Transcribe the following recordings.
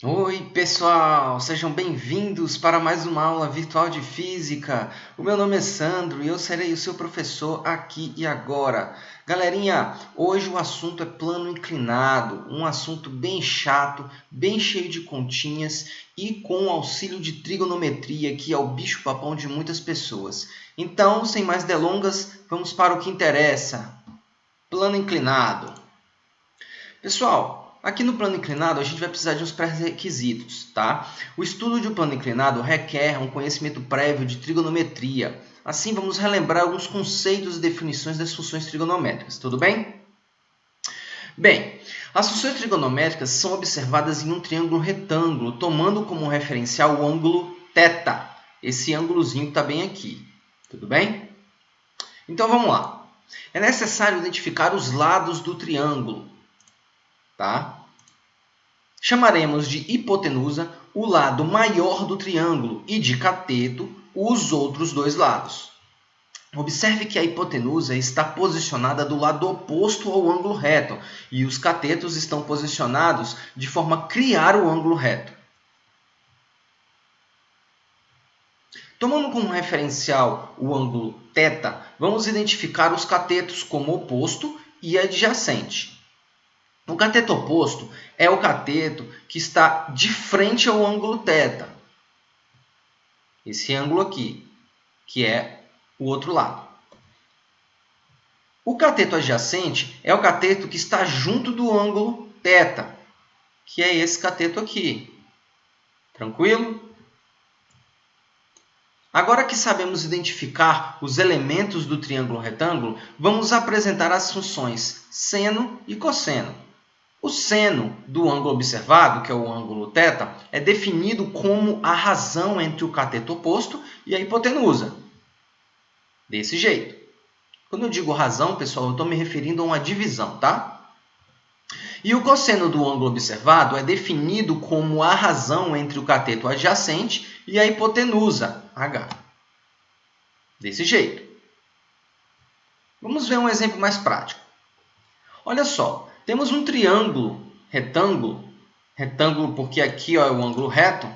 Oi, pessoal! Sejam bem-vindos para mais uma aula virtual de física. O meu nome é Sandro e eu serei o seu professor aqui e agora. Galerinha, hoje o assunto é plano inclinado, um assunto bem chato, bem cheio de continhas e com o auxílio de trigonometria, que é o bicho-papão de muitas pessoas. Então, sem mais delongas, vamos para o que interessa. Plano inclinado. Pessoal, aqui no plano inclinado a gente vai precisar de uns pré-requisitos, tá? O estudo de um plano inclinado requer um conhecimento prévio de trigonometria. Assim, vamos relembrar alguns conceitos e definições das funções trigonométricas, tudo bem? Bem, as funções trigonométricas são observadas em um triângulo retângulo, tomando como referencial o ângulo θ. Esse ângulozinho que está bem aqui, tudo bem? Então, vamos lá. É necessário identificar os lados do triângulo, tá? Chamaremos de hipotenusa o lado maior do triângulo e de cateto os outros dois lados. Observe que a hipotenusa está posicionada do lado oposto ao ângulo reto e os catetos estão posicionados de forma a criar o ângulo reto. Tomando como referencial o ângulo θ, vamos identificar os catetos como oposto e adjacente. O cateto oposto é o cateto que está de frente ao ângulo θ. Esse ângulo aqui, que é o outro lado. O cateto adjacente é o cateto que está junto do ângulo θ, que é esse cateto aqui. Tranquilo? Agora que sabemos identificar os elementos do triângulo retângulo, vamos apresentar as funções seno e cosseno. O seno do ângulo observado, que é o ângulo θ, é definido como a razão entre o cateto oposto e a hipotenusa. Desse jeito. Quando eu digo razão, pessoal, eu estou me referindo a uma divisão, tá? E o cosseno do ângulo observado é definido como a razão entre o cateto adjacente e a hipotenusa, H. Desse jeito. Vamos ver um exemplo mais prático. Olha só, temos um triângulo retângulo porque aqui é o ângulo reto,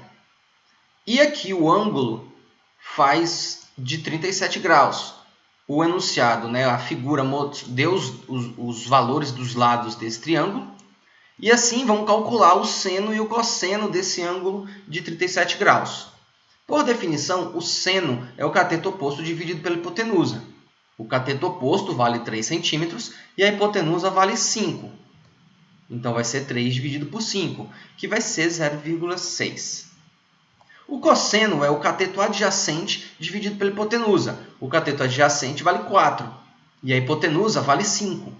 e aqui o ângulo faz de 37 graus. O enunciado, a figura, deu os valores dos lados desse triângulo, e assim vamos calcular o seno e o cosseno desse ângulo de 37 graus. Por definição, o seno é o cateto oposto dividido pela hipotenusa. O cateto oposto vale 3 centímetros e a hipotenusa vale 5. Então, vai ser 3 dividido por 5, que vai ser 0,6. O cosseno é o cateto adjacente dividido pela hipotenusa. O cateto adjacente vale 4 e a hipotenusa vale 5.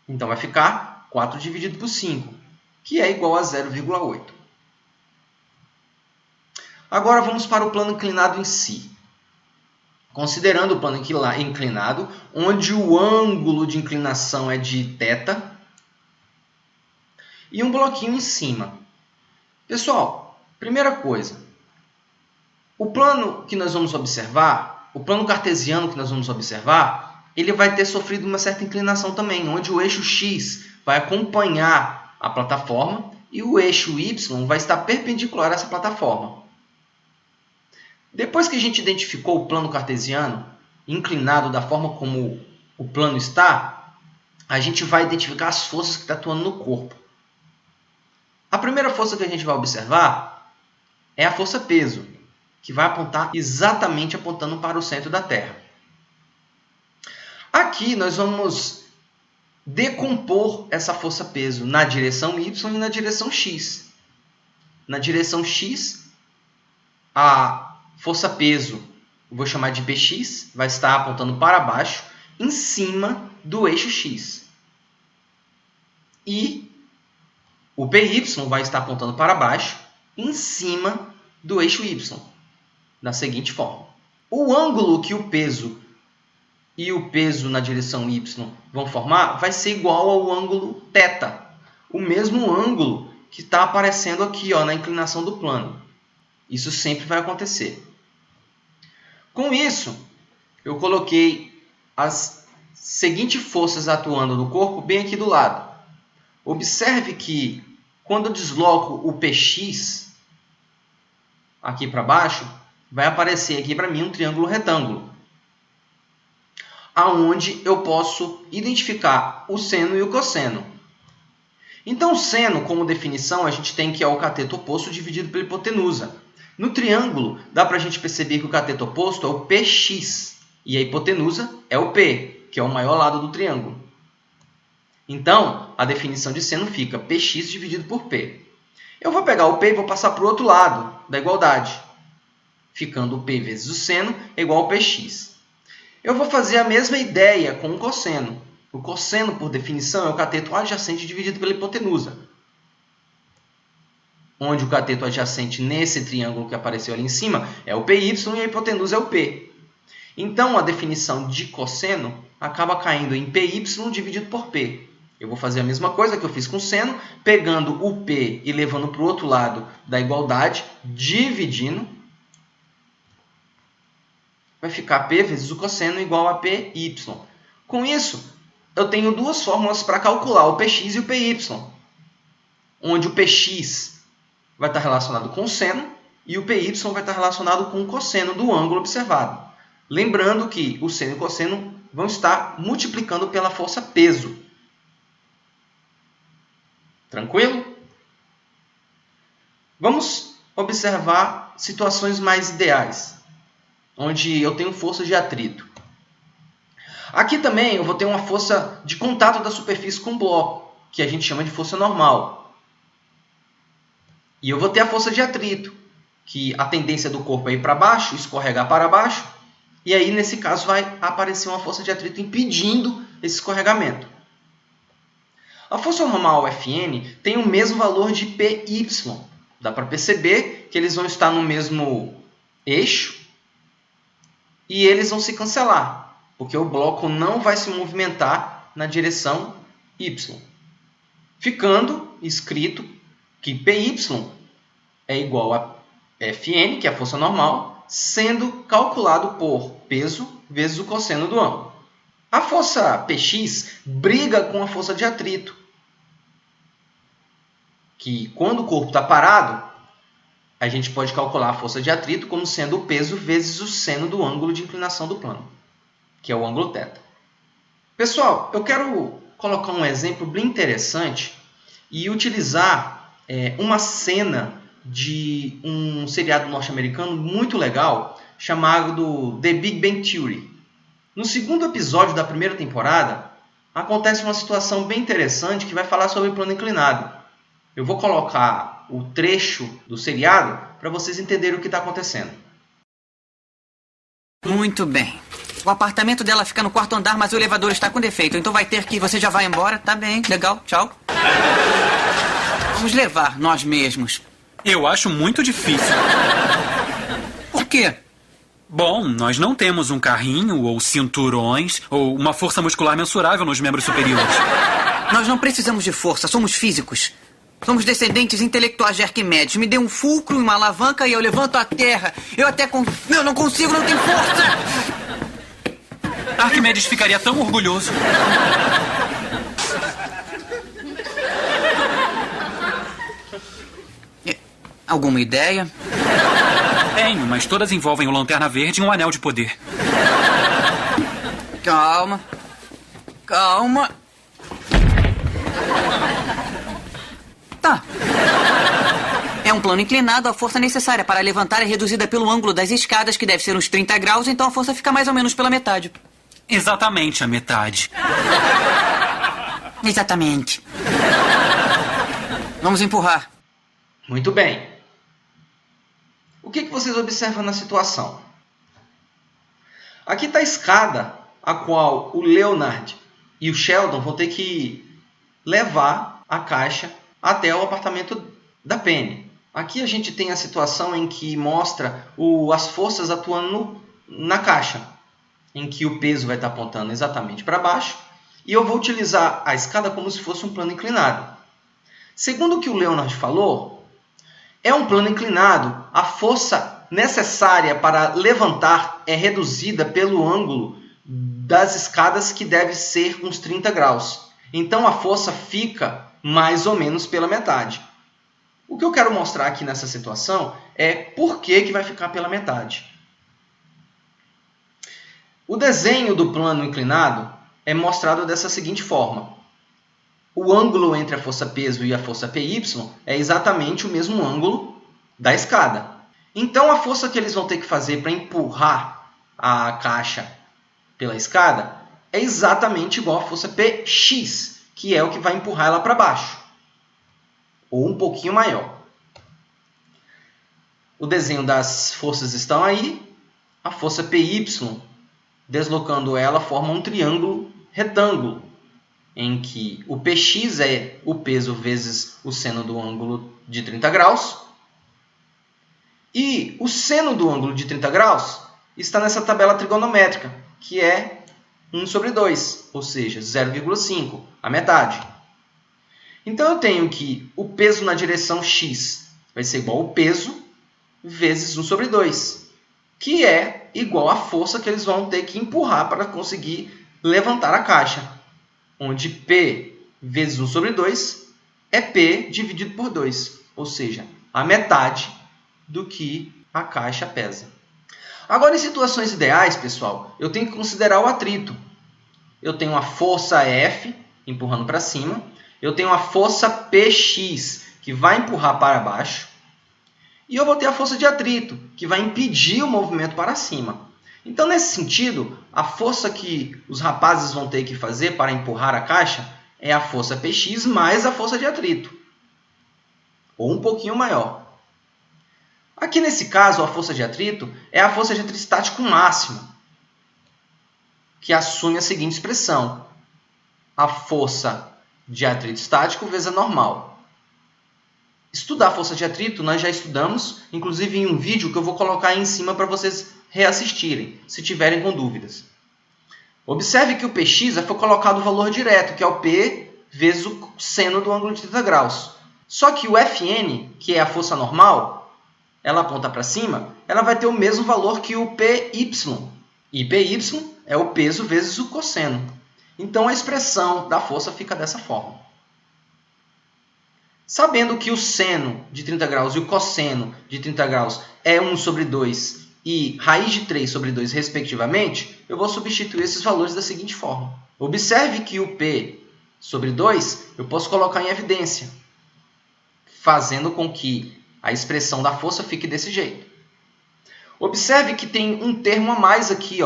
Então, vai ficar 4 dividido por 5, que é igual a 0,8. Agora, vamos para o plano inclinado em si. Considerando o plano inclinado, onde o ângulo de inclinação é de θ, e um bloquinho em cima. Pessoal, primeira coisa, o plano que nós vamos observar, o plano cartesiano que nós vamos observar, ele vai ter sofrido uma certa inclinação também, onde o eixo x vai acompanhar a plataforma e o eixo y vai estar perpendicular a essa plataforma. Depois que a gente identificou o plano cartesiano, inclinado da forma como o plano está, a gente vai identificar as forças que estão atuando no corpo. A primeira força que a gente vai observar é a força peso, que vai apontar exatamente apontando para o centro da Terra. Aqui nós vamos decompor essa força peso na direção y e na direção x. Na direção x, a força peso, vou chamar de Px, vai estar apontando para baixo, em cima do eixo x. E o Py vai estar apontando para baixo, em cima do eixo y, da seguinte forma. O ângulo que o peso e o peso na direção y vão formar vai ser igual ao ângulo θ, o mesmo ângulo que está aparecendo aqui na inclinação do plano. Isso sempre vai acontecer. Com isso, eu coloquei as seguintes forças atuando no corpo bem aqui do lado. Observe que, quando eu desloco o PX aqui para baixo, vai aparecer aqui para mim um triângulo retângulo, aonde eu posso identificar o seno e o cosseno. Então, o seno, como definição, a gente tem que é o cateto oposto dividido pela hipotenusa. No triângulo, dá para a gente perceber que o cateto oposto é o PX e a hipotenusa é o P, que é o maior lado do triângulo. Então, a definição de seno fica PX dividido por P. Eu vou pegar o P e vou passar para o outro lado da igualdade, ficando o P vezes o seno é igual ao PX. Eu vou fazer a mesma ideia com o cosseno. O cosseno, por definição, é o cateto adjacente dividido pela hipotenusa, onde o cateto adjacente nesse triângulo que apareceu ali em cima é o PY e a hipotenusa é o P. Então, a definição de cosseno acaba caindo em PY dividido por P. Eu vou fazer a mesma coisa que eu fiz com seno, pegando o P e levando para o outro lado da igualdade, dividindo. Vai ficar P vezes o cosseno igual a PY. Com isso, eu tenho duas fórmulas para calcular o PX e o PY, onde o PX vai estar relacionado com o seno e o PY vai estar relacionado com o cosseno do ângulo observado. Lembrando que o seno e o cosseno vão estar multiplicando pela força peso. Tranquilo? Vamos observar situações mais ideais, onde eu tenho força de atrito. Aqui também eu vou ter uma força de contato da superfície com o bloco, que a gente chama de força normal. E eu vou ter a força de atrito, que a tendência do corpo é ir para baixo, escorregar para baixo, e aí nesse caso vai aparecer uma força de atrito impedindo esse escorregamento. A força normal Fn tem o mesmo valor de Py. Dá para perceber que eles vão estar no mesmo eixo e eles vão se cancelar, porque o bloco não vai se movimentar na direção y. Ficando escrito que Py é igual a Fn, que é a força normal, sendo calculado por peso vezes o cosseno do ângulo. A força Px briga com a força de atrito, que quando o corpo está parado, a gente pode calcular a força de atrito como sendo o peso vezes o seno do ângulo de inclinação do plano, que é o ângulo θ. Pessoal, eu quero colocar um exemplo bem interessante e utilizar uma cena de um seriado norte-americano muito legal chamado The Big Bang Theory. No segundo episódio da primeira temporada, acontece uma situação bem interessante que vai falar sobre o plano inclinado. Eu vou colocar o trecho do seriado para vocês entenderem o que está acontecendo. Muito bem. O apartamento dela fica no quarto andar, mas o elevador está com defeito. Então vai ter que... Você já vai embora? Tá bem, legal, tchau. Vamos levar nós mesmos. Eu acho muito difícil. Por quê? Bom, nós não temos um carrinho ou cinturões ou uma força muscular mensurável nos membros superiores. Nós não precisamos de força, somos físicos. Somos descendentes intelectuais de Arquimedes. Me dê um fulcro e uma alavanca e eu levanto a terra. Eu não consigo, não tenho força. Arquimedes ficaria tão orgulhoso. Alguma ideia? Tenho, mas todas envolvem o Lanterna Verde e um anel de poder. Calma. Calma. Tá. É um plano inclinado, a força necessária para levantar é reduzida pelo ângulo das escadas, que deve ser uns 30 graus, então a força fica mais ou menos pela metade. Exatamente a metade. Exatamente. Vamos empurrar. Muito bem. O que vocês observam na situação? Aqui está a escada a qual o Leonard e o Sheldon vão ter que levar a caixa até o apartamento da Penny. Aqui a gente tem a situação em que mostra as forças atuando na caixa, em que o peso vai estar apontando exatamente para baixo, e eu vou utilizar a escada como se fosse um plano inclinado. Segundo o que o Leonard falou, é um plano inclinado, a força necessária para levantar é reduzida pelo ângulo das escadas, que deve ser uns 30 graus. Então a força fica mais ou menos pela metade. O que eu quero mostrar aqui nessa situação é por que vai ficar pela metade. O desenho do plano inclinado é mostrado dessa seguinte forma. O ângulo entre a força peso e a força PY é exatamente o mesmo ângulo da escada. Então, a força que eles vão ter que fazer para empurrar a caixa pela escada é exatamente igual à força Px, que é o que vai empurrar ela para baixo, ou um pouquinho maior. O desenho das forças estão aí. A força Py, deslocando ela, forma um triângulo retângulo, em que o Px é o peso vezes o seno do ângulo de 30 graus. E o seno do ângulo de 30 graus está nessa tabela trigonométrica, que é 1 sobre 2, ou seja, 0,5, a metade. Então, eu tenho que o peso na direção x vai ser igual ao peso vezes 1 sobre 2, que é igual à força que eles vão ter que empurrar para conseguir levantar a caixa, onde P vezes 1 sobre 2 é P dividido por 2, ou seja, a metade do que a caixa pesa. Agora, em situações ideais, pessoal, eu tenho que considerar o atrito. Eu tenho a força F empurrando para cima, eu tenho a força Px, que vai empurrar para baixo, e eu vou ter a força de atrito, que vai impedir o movimento para cima. Então, nesse sentido, a força que os rapazes vão ter que fazer para empurrar a caixa é a força Px mais a força de atrito, ou um pouquinho maior. Aqui, nesse caso, a força de atrito é a força de atrito estático máxima, que assume a seguinte expressão: a força de atrito estático vezes a normal. Estudar a força de atrito nós já estudamos, inclusive em um vídeo que eu vou colocar aí em cima para vocês reassistirem, se tiverem com dúvidas. Observe que o Px foi colocado o valor direto, que é o P vezes o seno do ângulo de 30 graus. Só que o Fn, que é a força normal, ela aponta para cima, ela vai ter o mesmo valor que o Py. E Py é o peso vezes o cosseno. Então, a expressão da força fica dessa forma. Sabendo que o seno de 30 graus e o cosseno de 30 graus é 1 sobre 2 e raiz de 3 sobre 2, respectivamente, eu vou substituir esses valores da seguinte forma. Observe que o P sobre 2 eu posso colocar em evidência, fazendo com que a expressão da força fique desse jeito. Observe que tem um termo a mais aqui,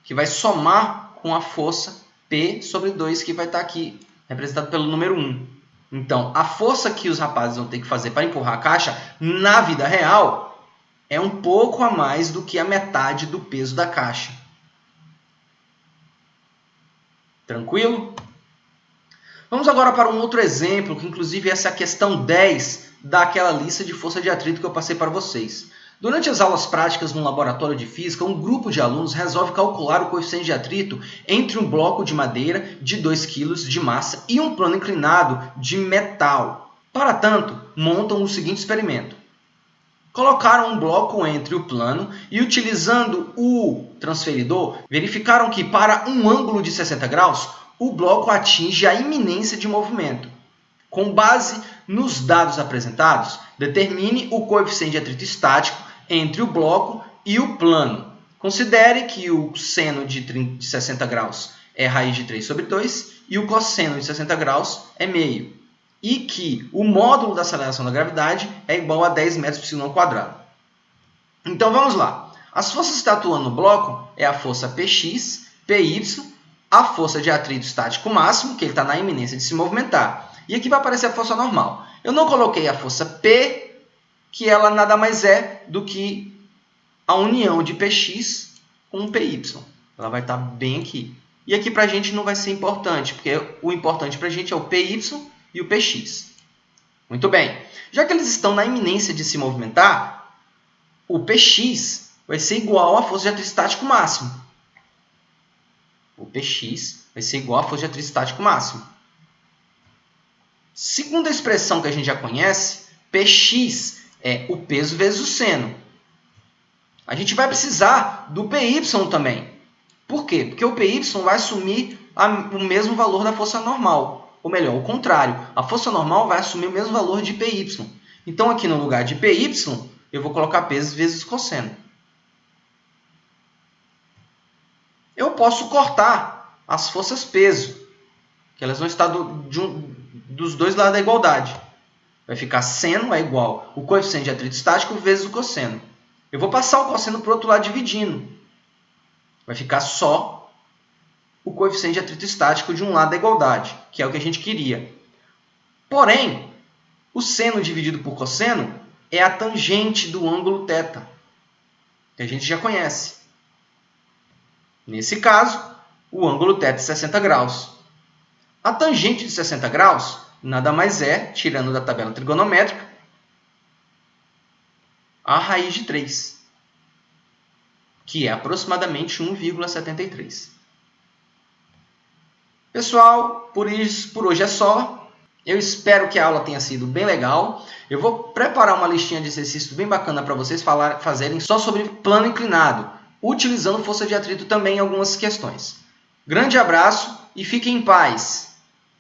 que vai somar com a força P sobre 2, que vai estar aqui, representado pelo número 1. Então, a força que os rapazes vão ter que fazer para empurrar a caixa, na vida real, é um pouco a mais do que a metade do peso da caixa. Tranquilo? Vamos agora para um outro exemplo, que inclusive essa é a questão 10 daquela lista de força de atrito que eu passei para vocês. Durante as aulas práticas no laboratório de física, um grupo de alunos resolve calcular o coeficiente de atrito entre um bloco de madeira de 2 kg de massa e um plano inclinado de metal. Para tanto, montam o seguinte experimento. Colocaram um bloco entre o plano e, utilizando o transferidor, verificaram que, para um ângulo de 60 graus, o bloco atinge a iminência de movimento. Com base nos dados apresentados, determine o coeficiente de atrito estático entre o bloco e o plano. Considere que o seno de 60 graus é raiz de 3 sobre 2 e o cosseno de 60 graus é meio. E que o módulo da aceleração da gravidade é igual a 10 metros por segundo ao quadrado. Então, vamos lá. As forças que estão atuando no bloco é a força Px, Py, a força de atrito estático máximo, que ele está na iminência de se movimentar. E aqui vai aparecer a força normal. Eu não coloquei a força P, que ela nada mais é do que a união de Px com Py. Ela vai estar bem aqui. E aqui para a gente não vai ser importante, porque o importante para a gente é o Py e o Px. Muito bem. Já que eles estão na iminência de se movimentar, o Px vai ser igual à força de atrito estático máximo. O Px vai ser igual à força de atrito estático máximo. Segundo a expressão que a gente já conhece, Px é o peso vezes o seno. A gente vai precisar do Py também. Por quê? Porque o Py vai assumir o mesmo valor da força normal. ou melhor, o contrário. A força normal vai assumir o mesmo valor de PY. Então, aqui no lugar de PY, eu vou colocar P vezes cosseno. Eu posso cortar as forças peso, que elas vão estar dos dois lados da igualdade. Vai ficar seno é igual o coeficiente de atrito estático vezes o cosseno. Eu vou passar o cosseno para o outro lado dividindo. Vai ficar só o coeficiente de atrito estático de um lado da igualdade, que é o que a gente queria. Porém, o seno dividido por cosseno é a tangente do ângulo θ, que a gente já conhece. Nesse caso, o ângulo θ é 60 graus. A tangente de 60 graus nada mais é, tirando da tabela trigonométrica, a raiz de 3, que é aproximadamente 1,73. Pessoal, por hoje é só. Eu espero que a aula tenha sido bem legal. Eu vou preparar uma listinha de exercícios bem bacana para vocês fazerem só sobre plano inclinado, utilizando força de atrito também em algumas questões. Grande abraço e fiquem em paz!